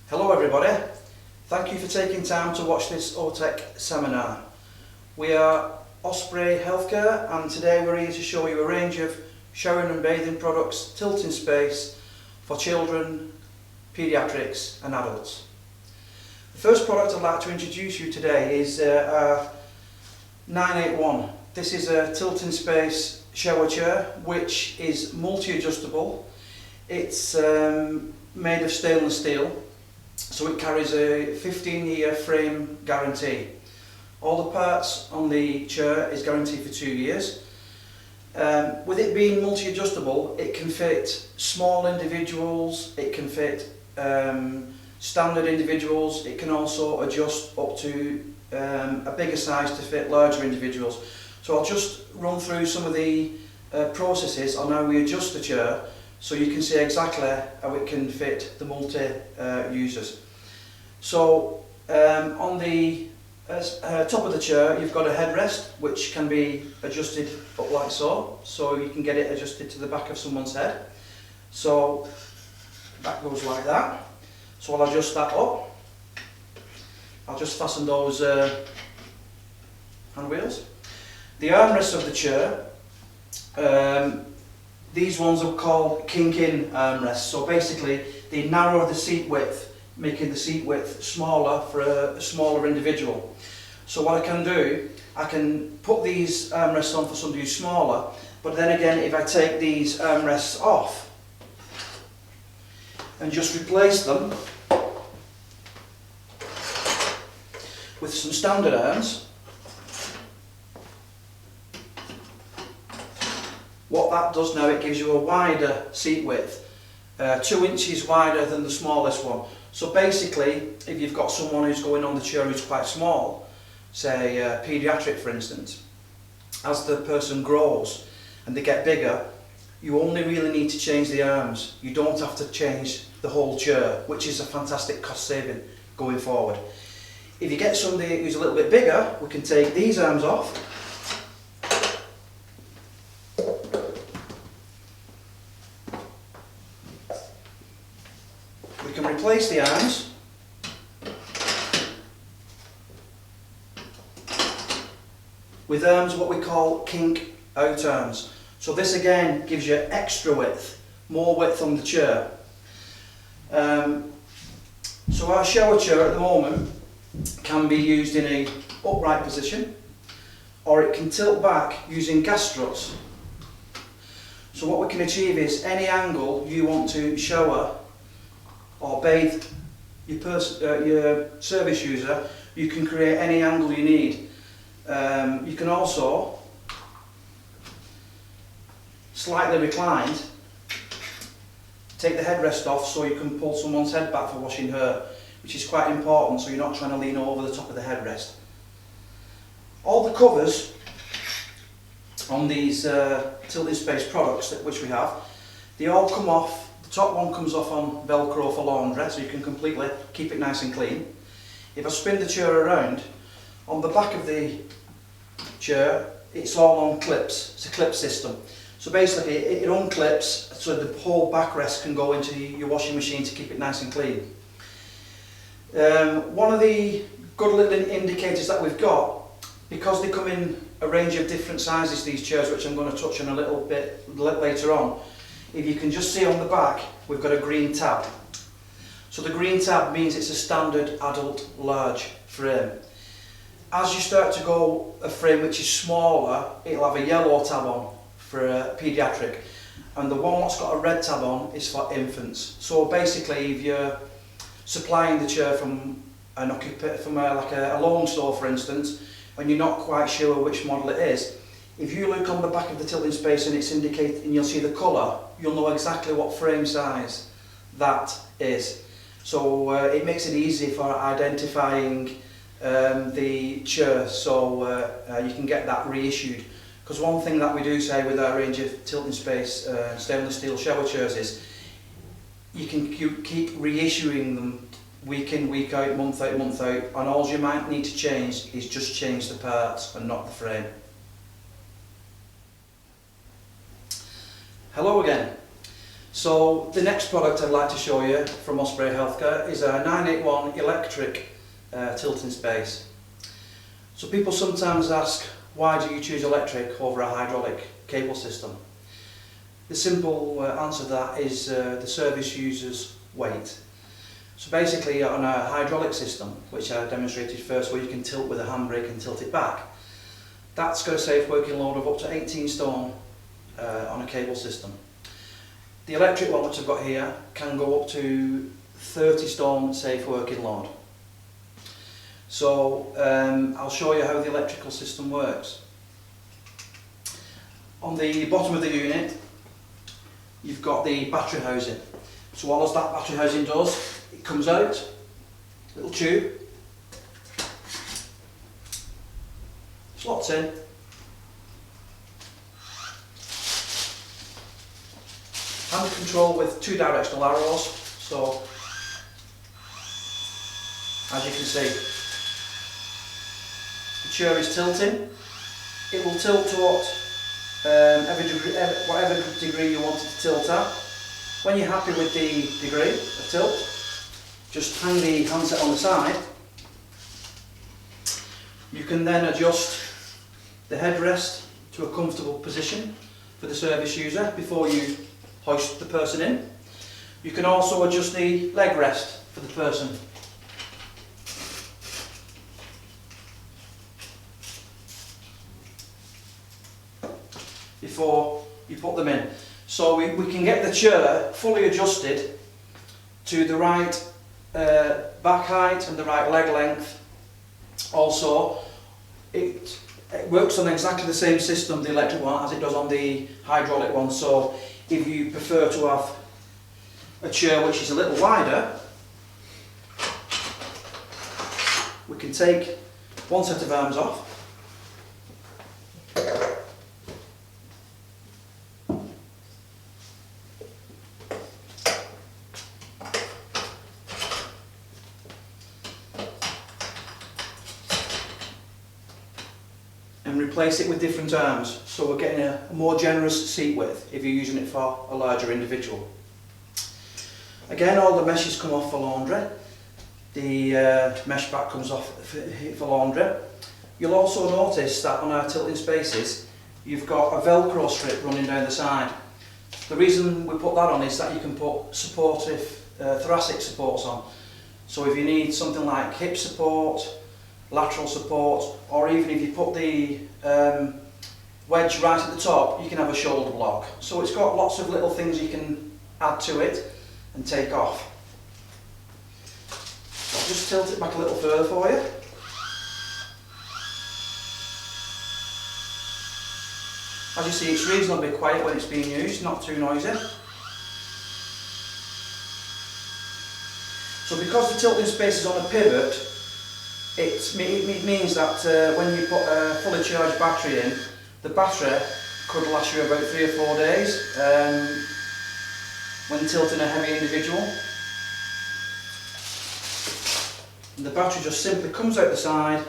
Hello everybody, thank you for taking time to watch this OTAC seminar. We are Osprey Healthcare and today we're here to show you a range of showering and bathing products, tilting space for children, paediatrics and adults. The first product I'd like to introduce you today is our 981. This is a tilting space shower chair which is multi-adjustable. It's made of stainless steel. So it carries a 15-year frame guarantee. All the parts on the chair is guaranteed for 2 years. With it being multi-adjustable, it can fit small individuals, it can fit standard individuals, it can also adjust up to a bigger size to fit larger individuals. So I'll just run through some of the processes on how we adjust the chair, so you can see exactly how it can fit the multi-users. So on the top of the chair you've got a headrest which can be adjusted up like so you can get it adjusted to the back of someone's head. So that goes like that. So I'll adjust that up. I'll just fasten those hand wheels. The armrests of the chair, these ones are called kink-in armrests. So basically they narrow the seat width, making the seat width smaller for a smaller individual. So what I can do, I can put these armrests on for somebody who's smaller, but then again if I take these armrests off and just replace them with some standard arms, what that does now, it gives you a wider seat width, 2 inches wider than the smallest one. So basically, if you've got someone who's going on the chair who's quite small, say paediatric for instance, as the person grows and they get bigger, you only really need to change the arms. You don't have to change the whole chair, which is a fantastic cost saving going forward. If you get somebody who's a little bit bigger, we can take these arms off. We can replace the arms with arms what we call kink out arms. So this again gives you extra width, more width on the chair. So our shower chair at the moment can be used in a upright position, or it can tilt back using gas struts. So what we can achieve is any angle you want to shower or bathe your service user, you can create any angle you need. You can also, slightly reclined, take the headrest off so you can pull someone's head back for washing hair, which is quite important, so you're not trying to lean over the top of the headrest. All the covers on these tilting space products which we have, they all come off. The top one comes off on Velcro for laundry, so you can completely keep it nice and clean. If I spin the chair around, on the back of the chair, it's all on clips. It's a clip system. So basically it unclips so the whole backrest can go into your washing machine to keep it nice and clean. One of the good little indicators that we've got, because they come in a range of different sizes, these chairs, which I'm going to touch on a little bit later on, if you can just see on the back, we've got a green tab. So the green tab means it's a standard adult large frame. As you start to go a frame which is smaller, it'll have a yellow tab on for a paediatric, and the one that's got a red tab on is for infants. So basically, if you're supplying the chair from like a loan store for instance, and you're not quite sure which model it is, if you look on the back of the tilting space and it's indicated and you'll see the colour, you'll know exactly what frame size that is. So it makes it easy for identifying the chair, so you can get that reissued. Because one thing that we do say with our range of tilting space stainless steel shower chairs is you can keep reissuing them week in, week out, month out, and all you might need to change is just change the parts and not the frame. Hello again. So the next product I'd like to show you from Osprey Healthcare is a 981 electric tilting space. So people sometimes ask, why do you choose electric over a hydraulic cable system? The simple answer to that is the service user's weight. So basically on a hydraulic system, which I demonstrated first, where you can tilt with a handbrake and tilt it back, that's got a safe working load of up to 18 stone on a cable system. The electric one, which I've got here, can go up to 30 stone safe working load. So I'll show you how the electrical system works. On the bottom of the unit, you've got the battery housing. So all that battery housing does, it comes out, little tube, slots in, hand control with 2 directional arrows. So as you can see, the chair is tilting. It will tilt to whatever degree you want it to tilt at. When you're happy with the degree of tilt, just hang the handset on the side. You can then adjust the headrest to a comfortable position for the service user before you hoist the person in. You can also adjust the leg rest for the person. Before you put them in. So we can get the chair fully adjusted to the right back height and the right leg length. Also, it works on exactly the same system, the electric one, as it does on the hydraulic one. So if you prefer to have a chair which is a little wider, we can take one set of arms off, and replace it with different arms, so we're getting a more generous seat width if you're using it for a larger individual. Again, all the meshes come off for laundry. The mesh back comes off for laundry. You'll also notice that on our tilting spaces you've got a velcro strip running down the side. The reason we put that on is that you can put supportive thoracic supports on. So if you need something like hip support, lateral support, or even if you put the wedge right at the top, you can have a shoulder block. So it's got lots of little things you can add to it and take off. I'll just tilt it back a little further for you. As you see, it's reasonably quiet when it's being used, not too noisy. So because the tilting space is on a pivot, it means that when you put a fully charged battery in, the battery could last you about 3 or 4 days when tilting a heavy individual. And the battery just simply comes out the side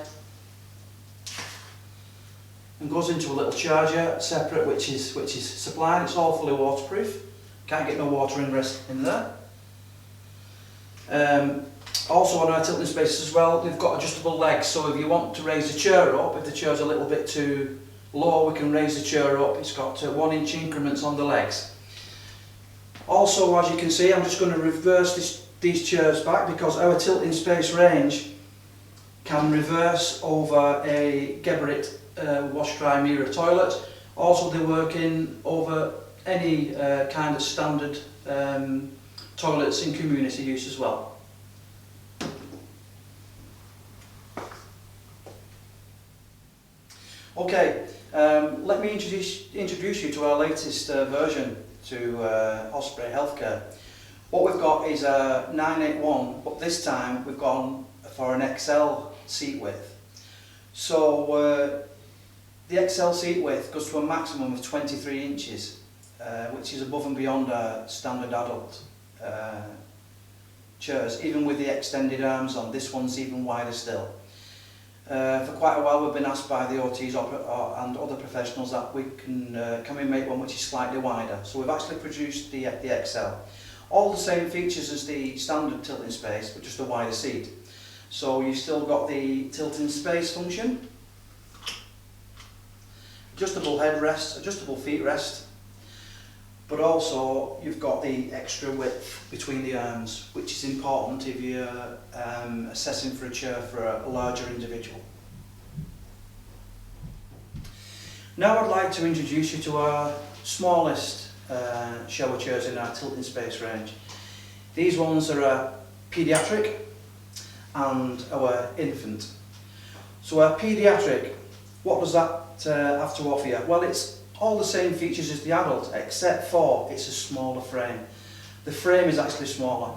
and goes into a little charger separate, which is supplied. It's all fully waterproof. Can't get no water ingress in there. Also on our tilting spaces as well, we've got adjustable legs, so if you want to raise the chair up, if the chair's a little bit too low, we can raise the chair up. It's got 1-inch increments on the legs. Also, as you can see, I'm just going to reverse these chairs back because our tilting space range can reverse over a Geberit wash dry mirror toilet. Also, they work in over any kind of standard toilets in community use as well. Okay, let me introduce you to our latest version to Osprey Healthcare. What we've got is a 981, but this time we've gone for an XL seat width. So the XL seat width goes to a maximum of 23 inches, which is above and beyond our standard adult chairs, even with the extended arms on. This one's even wider still. For quite a while we've been asked by the OTs and other professionals that can we make one which is slightly wider. So we've actually produced the XL. All the same features as the standard tilting space, but just a wider seat. So you've still got the tilting space function, adjustable headrest, adjustable feet rest, but also you've got the extra width between the arms, which is important if you're assessing for a chair for a larger individual. Now I'd like to introduce you to our smallest shower chairs in our tilting space range. These ones are a paediatric and our infant. So our paediatric, what does that have to offer you? Well, it's all the same features as the adult, except for it's a smaller frame. The frame is actually smaller.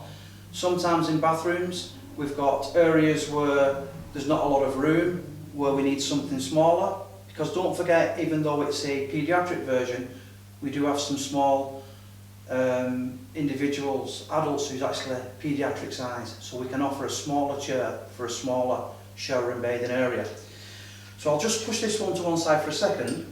Sometimes in bathrooms we've got areas where there's not a lot of room, where we need something smaller, because don't forget, even though it's a paediatric version, we do have some small individuals, adults who's actually paediatric size, so we can offer a smaller chair for a smaller shower and bathing area. So I'll just push this one to one side for a second,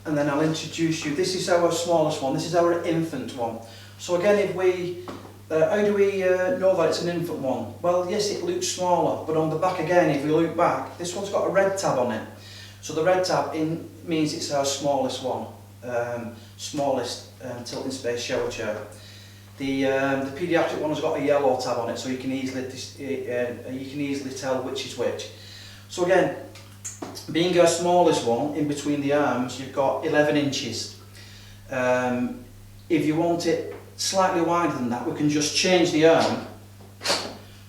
and then I'll introduce you. This is our smallest one, this is our infant one. So again, if we, how do we know that it's an infant one? Well, yes, it looks smaller, but on the back again, if we look back, this one's got a red tab on it. So the red tab means it's our smallest one, smallest tilting space shower chair. The paediatric one has got a yellow tab on it, so you can easily tell which is which. So again, being our smallest one, in between the arms, you've got 11 inches. If you want it slightly wider than that, we can just change the arm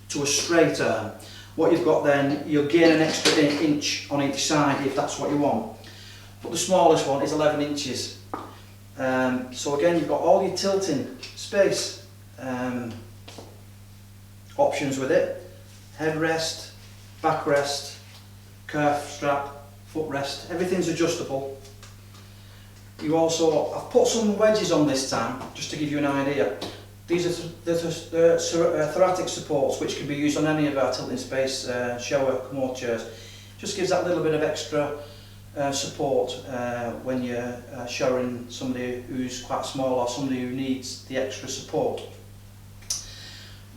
to a straight arm. What you've got then, you'll gain an extra inch on each side if that's what you want. But the smallest one is 11 inches. So again, you've got all your tilting space options with it. Headrest, backrest, curve strap, footrest, everything's adjustable. You also, I've put some wedges on this time, just to give you an idea. These are the thoracic supports, which can be used on any of our tilting space shower commode chairs. Just gives that little bit of extra support when you're showering somebody who's quite small or somebody who needs the extra support.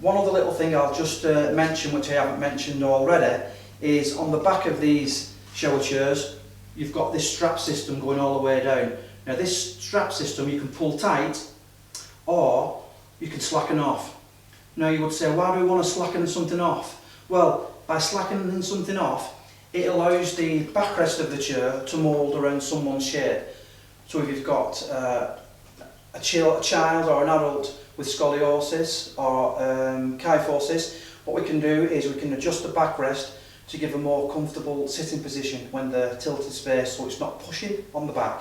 One other little thing I'll just mention, which I haven't mentioned already, is on the back of these shower chairs, you've got this strap system going all the way down. Now this strap system you can pull tight, or you can slacken off. Now you would say, why do we want to slacken something off? Well, by slackening something off, it allows the backrest of the chair to mould around someone's shape. So if you've got a child or an adult with scoliosis or kyphosis, what we can do is we can adjust the backrest to give a more comfortable sitting position when they're tilted space, so it's not pushing on the back.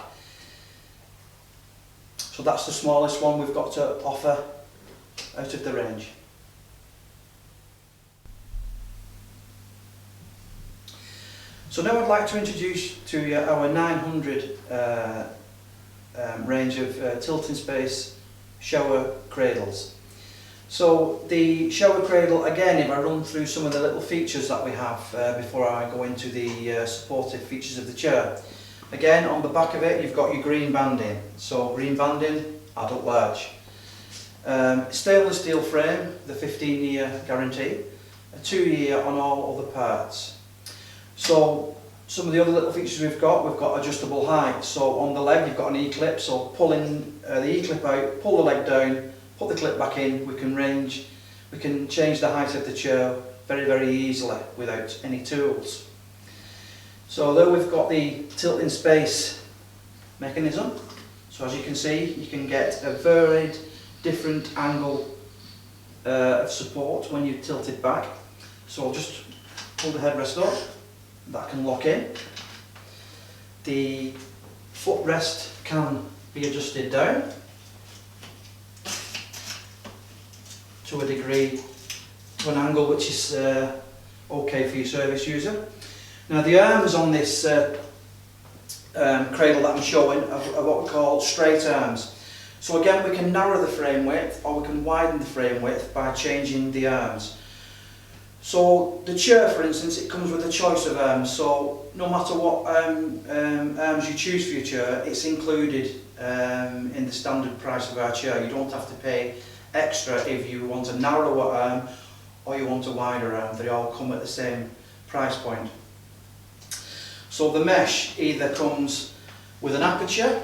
So that's the smallest one we've got to offer out of the range. So now I'd like to introduce to you our 900 range of tilting space shower cradles. So the shower cradle, again, if I run through some of the little features that we have before I go into the supportive features of the chair. Again, on the back of it you've got your green banding, so green banding, adult large. Stainless steel frame, the 15-year guarantee, a 2-year on all other parts. So some of the other little features we've got adjustable height. So on the leg you've got an E-clip, so pulling the E-clip out, pull the leg down, put the clip back in, we can change the height of the chair very, very easily without any tools. So there we've got the tilting space mechanism. So as you can see, you can get a very different angle of support when you tilt it back. So I'll just pull the headrest up, that can lock in. The footrest can be adjusted down to a degree, to an angle which is okay for your service user. Now the arms on this cradle that I'm showing are what we call straight arms. So again, we can narrow the frame width or we can widen the frame width by changing the arms. So the chair, for instance, it comes with a choice of arms, so no matter what arms you choose for your chair, it's included in the standard price of our chair. You don't have to pay extra if you want a narrower arm or you want a wider arm. They all come at the same price point. So the mesh either comes with an aperture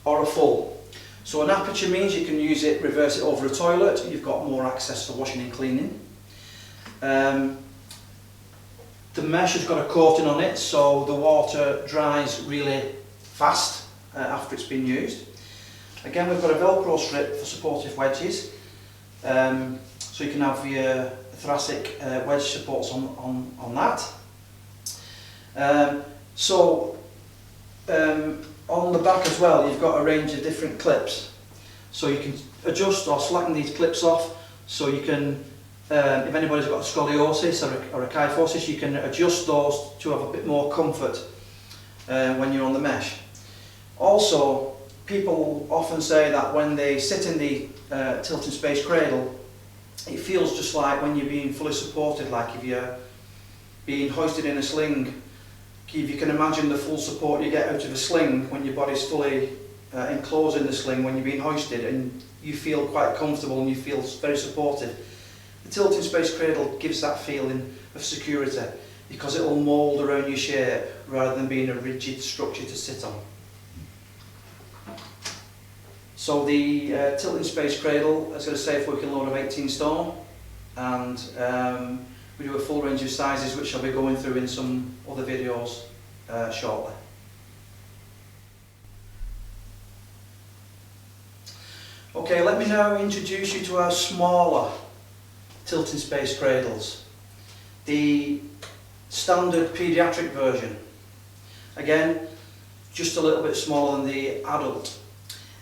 or a full. So an aperture means you can use it, reverse it over a toilet, you've got more access for washing and cleaning. The mesh has got a coating on it, so the water dries really fast after it's been used. Again, we've got a Velcro strip for supportive wedges, so you can have your thoracic wedge supports on that. On the back as well, you've got a range of different clips, so you can adjust or slacken these clips off, so you can if anybody's got a scoliosis or a kyphosis, you can adjust those to have a bit more comfort when you're on the mesh. Also, people often say that when they sit in the tilt and space cradle, it feels just like when you're being fully supported, like if you're being hoisted in a sling. If you can imagine the full support you get out of a sling when your body's fully enclosed in the sling when you're being hoisted, and you feel quite comfortable and you feel very supported. The tilt and space cradle gives that feeling of security because it will mould around your shape rather than being a rigid structure to sit on. So the tilt and space cradle has got a safe working load of 18 stone, and we do a full range of sizes which I'll be going through in some other videos shortly. Okay, let me now introduce you to our smaller tilt and space cradles. The standard paediatric version. Again, just a little bit smaller than the adult.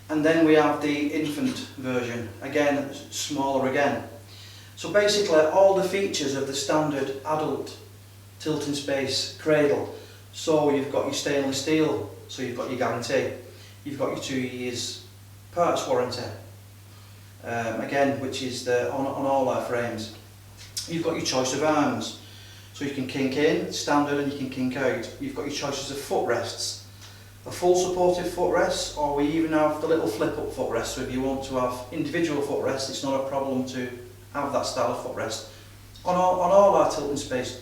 And then we have the infant version, again smaller again. So basically all the features of the standard adult tilt and space cradle. So you've got your stainless steel, so you've got your guarantee. You've got your 2 years parts warranty, again, which is on all our frames. You've got your choice of arms, so you can kink in, standard, and you can kink out. You've got your choices of footrests, a full supportive footrest, or we even have the little flip-up footrest, so if you want to have individual footrests, it's not a problem to have that style of footrest. On all our tilt and space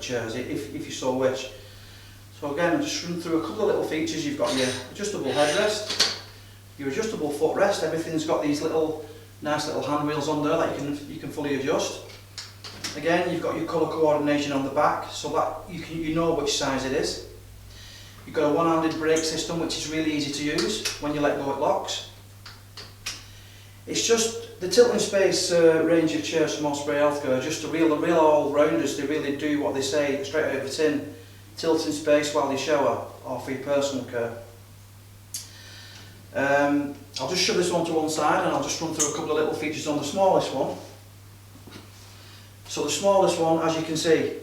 chairs, if you so wish. So again, I'll just run through a couple of little features. You've got your adjustable headrest, your adjustable footrest. Everything's got these nice little hand wheels on there that you can fully adjust. Again, you've got your colour coordination on the back, so that you know which size it is. You've got a one-handed brake system, which is really easy to use. When you let go, it locks. It's just the tilt and space range of chairs from Osprey Healthcare, just the real all-rounders. They really do what they say straight out of the tin. Tilt and space while you shower, or for your personal care. I'll just shove this one to one side and I'll just run through a couple of little features on the smallest one. So the smallest one, as you can see,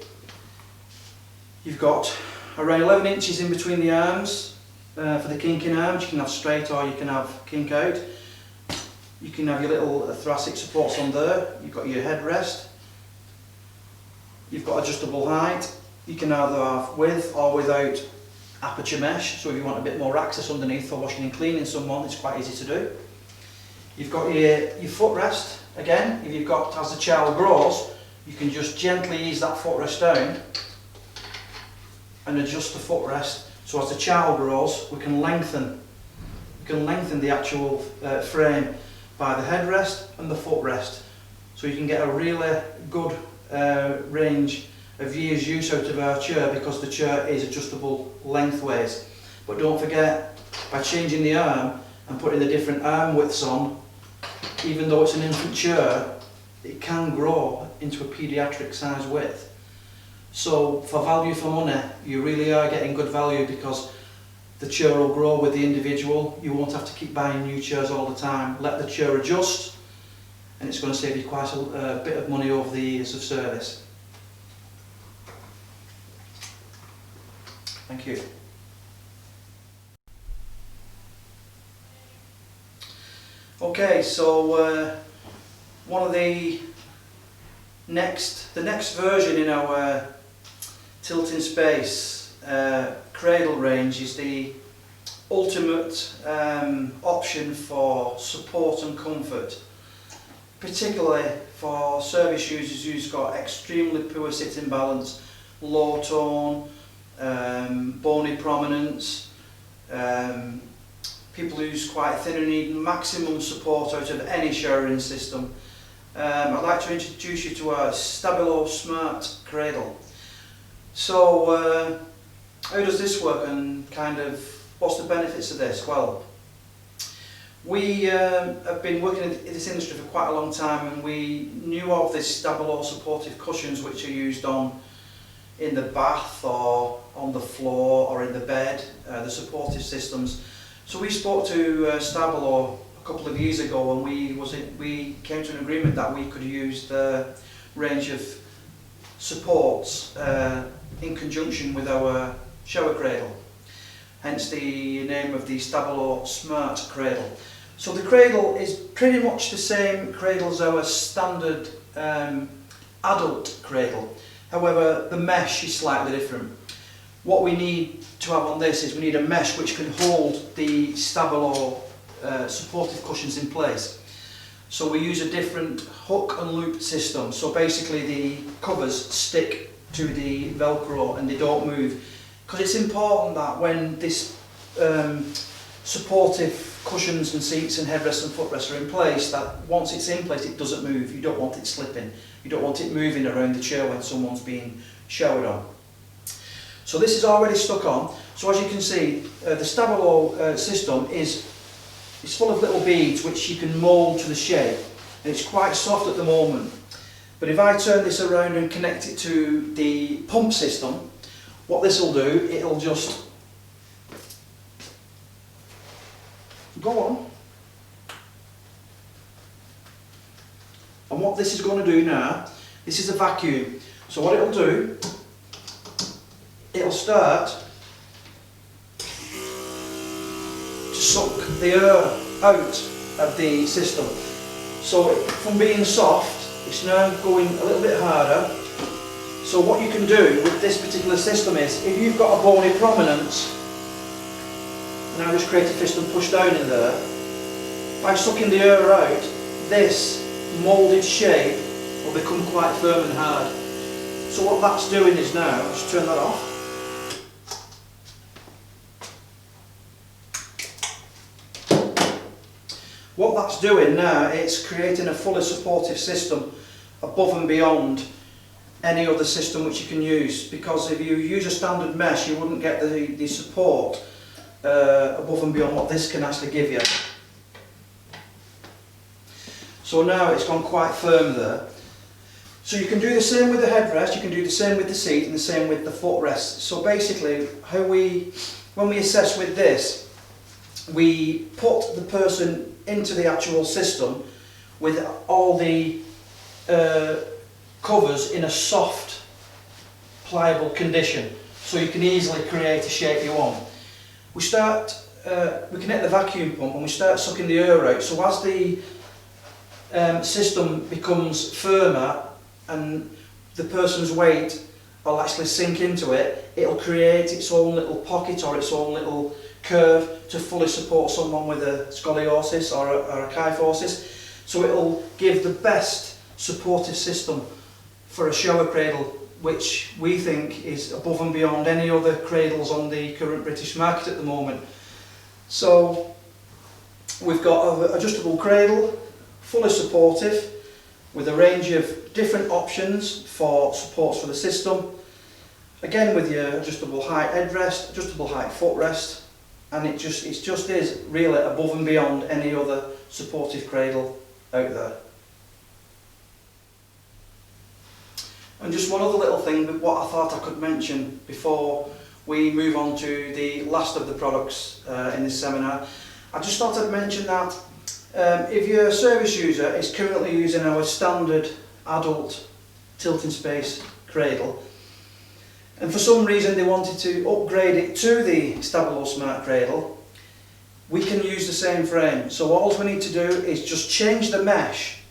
you've got around 11 inches in between the arms for the kinking arms. You can have straight or you can have kink out. You can have your little thoracic supports on there. You've got your headrest. You've got adjustable height. You can either have with or without aperture mesh, so if you want a bit more access underneath for washing and cleaning someone, it's quite easy to do. You've got your footrest. Again, if you've got, as the child grows, you can just gently ease that footrest down and adjust the footrest, so as the child grows we can lengthen the actual frame by the headrest and the footrest, so you can get a really good range of years use out of our chair, because the chair is adjustable lengthways. But don't forget, by changing the arm and putting the different arm widths on, even though it's an infant chair, it can grow into a paediatric size width. So for value for money, you really are getting good value, because the chair will grow with the individual. You won't have to keep buying new chairs all the time. Let the chair adjust, and it's going to save you quite a bit of money over the years of service. Thank you. Okay, so one of the The next version in our Tilting Space Cradle range is the ultimate option for support and comfort, particularly for service users who's got extremely poor sitting balance, low tone, bony prominence, people who's quite thin and need maximum support out of any showering system. I'd like to introduce you to our Stabilo Smart Cradle. So how does this work, and kind of what's the benefits of this? Well, we have been working in this industry for quite a long time, and we knew of this Stabilo supportive cushions which are used in the bath or on the floor or in the bed, the supportive systems. So we spoke to Stabilo a couple of years ago, and we came to an agreement that we could use the range of supports in conjunction with our shower cradle, hence the name of the Stabilo Smart Cradle. So the cradle is pretty much the same cradle as our standard adult cradle. However, the mesh is slightly different. What we need to have on this is we need a mesh which can hold the Stabilo supportive cushions in place. So we use a different hook and loop system. So basically the covers stick to the Velcro and they don't move. Because it's important that when this supportive cushions and seats and headrests and footrests are in place, that once it's in place it doesn't move. You don't want it slipping. You don't want it moving around the chair when someone's being showered on. So this is already stuck on. So as you can see, the Stabilo system is full of little beads which you can mould to the shape, and it's quite soft at the moment. But if I turn this around and connect it to the pump system, what this will do, it'll just go on. And what this is going to do now, this is a vacuum. So what it'll do, it'll start to suck the air out of the system. So from being soft, it's now going a little bit harder. So what you can do with this particular system is, if you've got a bony prominence, now just create a fist and push down in there, by sucking the air out, this moulded shape will become quite firm and hard. So what that's doing is now, just turn that off. What that's doing now, it's creating a fully supportive system above and beyond any other system which you can use, because if you use a standard mesh you wouldn't get the support above and beyond what this can actually give you. So now it's gone quite firm there. So you can do the same with the headrest, you can do the same with the seat, and the same with the footrest. So basically, when we assess with this, we put the person into the actual system with all the covers in a soft, pliable condition, so you can easily create a shape you want. We connect the vacuum pump and we start sucking the air out. So as the system becomes firmer and the person's weight will actually sink into it, it'll create its own little pocket or its own little curve to fully support someone with a scoliosis or a kyphosis. So it'll give the best supportive system for a shower cradle, which we think is above and beyond any other cradles on the current British market at the moment. So we've got an adjustable cradle, fully supportive, with a range of different options for supports for the system. Again, with your adjustable height headrest, adjustable height footrest, and it just is really above and beyond any other supportive cradle out there. And just one other little thing, what I thought I could mention before we move on to the last of the products in this seminar. I just thought I'd mention that if your service user is currently using our standard adult Tilting Space Cradle, and for some reason they wanted to upgrade it to the Stabilo Smart Cradle, we can use the same frame. So all we need to do is just change the mesh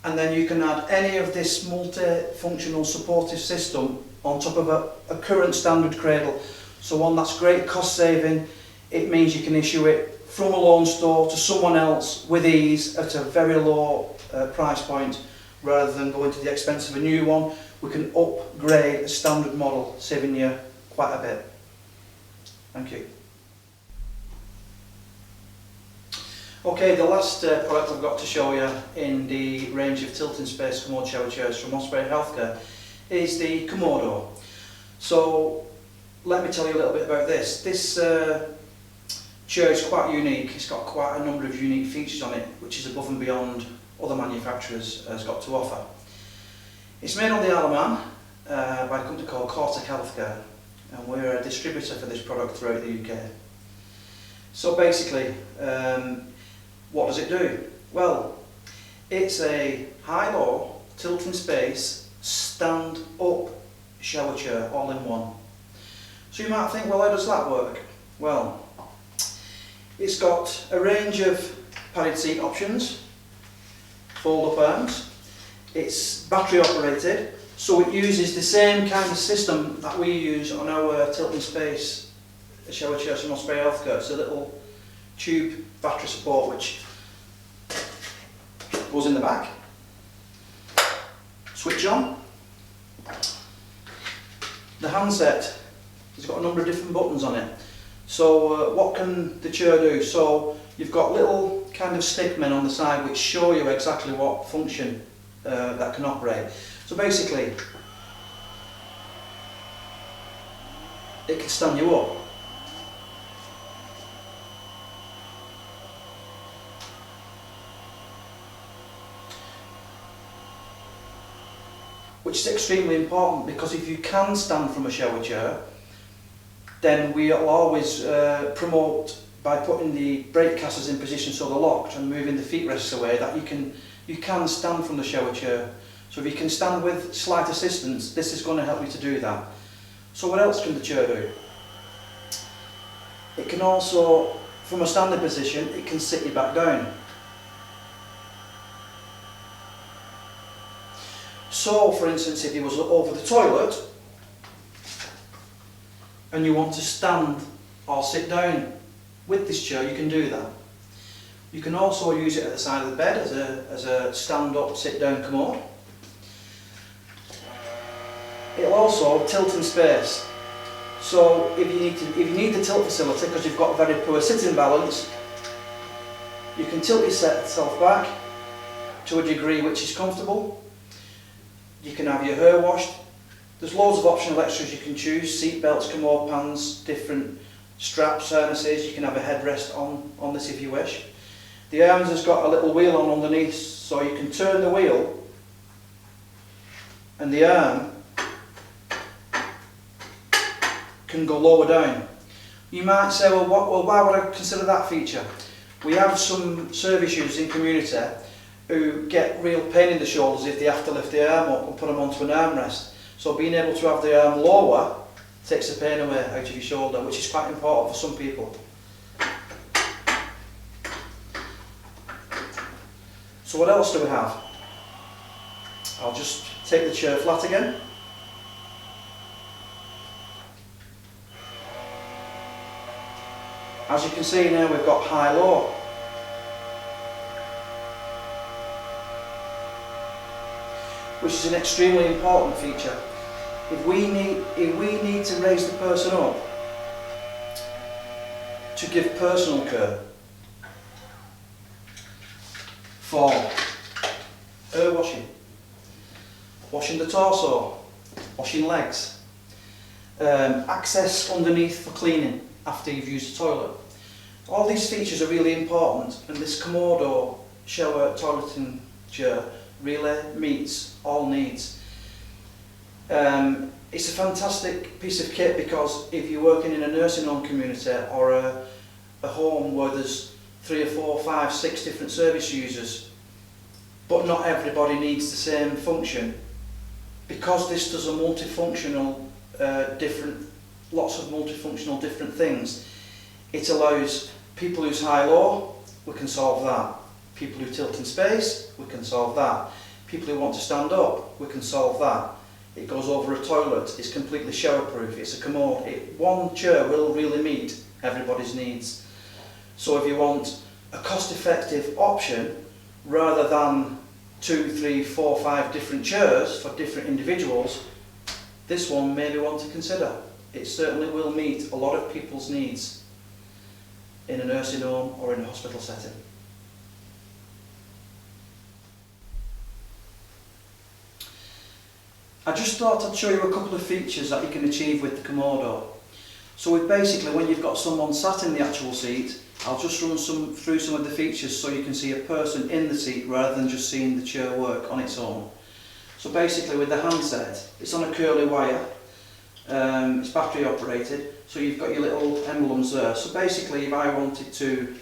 and then you can add any of this multi-functional supportive system on top of a current standard cradle. So one that's great cost saving. It means you can issue it from a loan store to someone else with ease at a very low price point, rather than going to the expense of a new one. We can upgrade a standard model, saving you quite a bit. Thank you. Okay, the last product I've got to show you in the range of tilting space commode shower chairs from Osprey Healthcare is the Komodo. So let me tell you a little bit about this. This chair is quite unique. It's got quite a number of unique features on it, which is above and beyond other manufacturers has got to offer. It's made on the Isle of Man by a company called OTAC Healthcare, and we're a distributor for this product throughout the UK. So basically, what does it do? Well, it's a high-low, tilting space, stand-up shower chair all in one. So you might think, well, how does that work? Well, it's got a range of padded seat options, fold-up arms. It's battery operated, so it uses the same kind of system that we use on our tilting space shower chairs from Osprey Healthcare. It's a little tube battery support which goes in the back. Switch on. The handset has got a number of different buttons on it. So what can the chair do? So you've got little kind of stickmen on the side which show you exactly what function that can operate. So basically, it can stand you up. Which is extremely important, because if you can stand from a shower chair, then we'll always promote, by putting the brake casters in position so they're locked and moving the feet rests away, that you can stand from the shower chair. So if you can stand with slight assistance, this is going to help you to do that. So what else can the chair do? It can also, from a standing position, it can sit you back down. So for instance, if you was over the toilet and you want to stand or sit down with this chair, you can do that. You can also use it at the side of the bed as a stand-up, sit-down commode. It'll also tilt in space. So if you need the tilt facility because you've got a very poor sitting balance, you can tilt yourself back to a degree which is comfortable. You can have your hair washed. There's loads of optional extras you can choose: seat belts, commode pans, different straps, harnesses. You can have a headrest on this if you wish. The arms has got a little wheel on underneath, so you can turn the wheel and the arm can go lower down. You might say, well, why would I consider that feature? We have some service users in community who get real pain in the shoulders if they have to lift the arm up and put them onto an armrest. So being able to have the arm lower takes the pain away out of your shoulder, which is quite important for some people. So what else do we have? I'll just take the chair flat again. As you can see now, we've got high-low. Which is an extremely important feature. If we need to raise the person up to give personal care for hair washing, washing the torso, washing legs, access underneath for cleaning after you've used the toilet. All these features are really important, and this Komodo shower toileting chair really meets all needs. It's a fantastic piece of kit, because if you're working in a nursing home community or a home where there's 3 or 4, 5, 6 different service users, but not everybody needs the same function, because this does a multifunctional, lots of multifunctional different things, it allows people who's high-low, we can solve that. People who tilt in space, we can solve that. people who want to stand up, we can solve that. It goes over a toilet, it's completely shower proof, it's a commode. One chair will really meet everybody's needs. So if you want a cost-effective option, rather than 2, 3, 4, 5 different chairs for different individuals, this one may be one to consider. It certainly will meet a lot of people's needs in a nursing home or in a hospital setting. I just thought I'd show you a couple of features that you can achieve with the Komodo. So basically, when you've got someone sat in the actual seat, I'll just run through some of the features so you can see a person in the seat rather than just seeing the chair work on its own. So basically with the handset, it's on a curly wire, it's battery operated, so you've got your little emblems there. So basically if I wanted to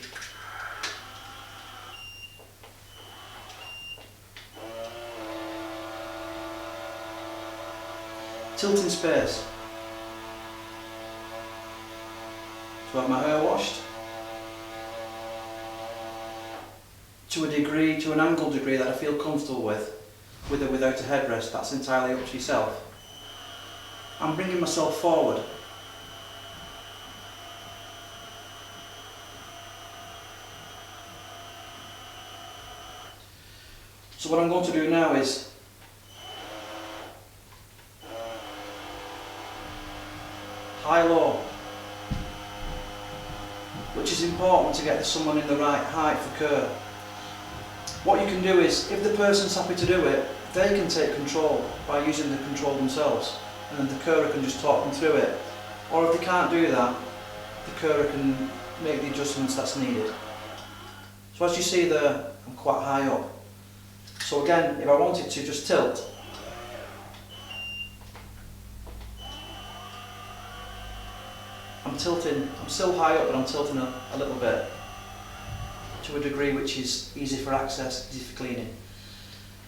tilt in space, to have my hair washed, to a degree, to an angle degree that I feel comfortable with or without a headrest, that's entirely up to yourself. I'm bringing myself forward. So what I'm going to do now is high-low, which is important to get someone in the right height for care. What you can do is, if the person's happy to do it, they can take control by using the control themselves, and then the carer can just talk them through it. Or if they can't do that, the carer can make the adjustments that's needed. So as you see there, I'm quite high up. So again, if I wanted to just tilt, I'm tilting, I'm still high up, but I'm tilting a little bit, to a degree which is easy for access, easy for cleaning.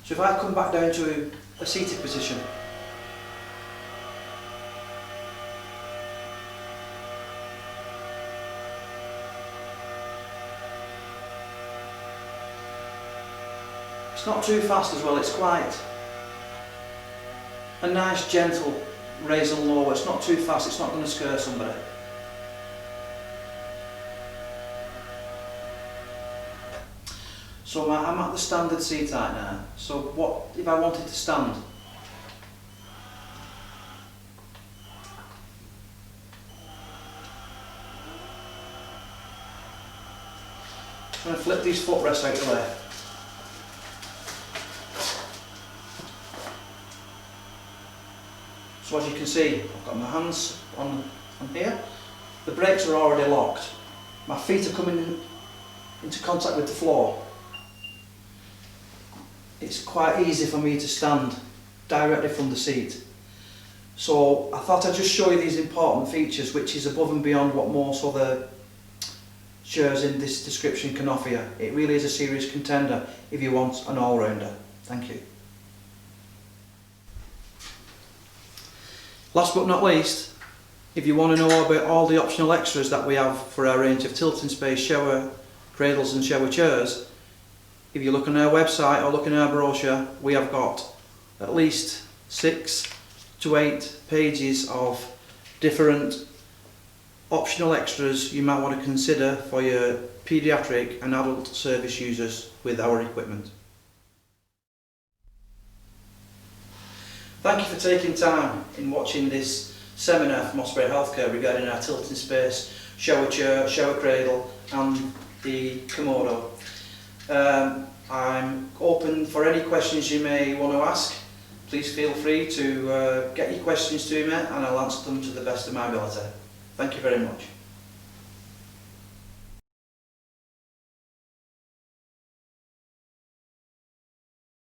So if I come back down to a seated position, it's not too fast as well, it's quite a nice gentle raise and lower, it's not too fast, it's not going to scare somebody. So I'm at the standard seat height now, so what if I wanted to stand? I'm going to flip these footrests out the way. So as you can see, I've got my hands on here, the brakes are already locked, my feet are coming into contact with the floor. It's quite easy for me to stand directly from the seat. So I thought I'd just show you these important features, which is above and beyond what most other chairs in this description can offer you. It really is a serious contender if you want an all-rounder. Thank you. Last but not least, if you want to know about all the optional extras that we have for our range of tilt in space shower cradles and shower chairs, if you look on our website or look in our brochure, we have got at least 6 to 8 pages of different optional extras you might want to consider for your paediatric and adult service users with our equipment. Thank you for taking time in watching this seminar from Osprey Healthcare regarding our tilt in space shower chair, shower cradle and the Komodo. I'm open for any questions you may want to ask. Please feel free to get your questions to me and I'll answer them to the best of my ability. Thank you very much.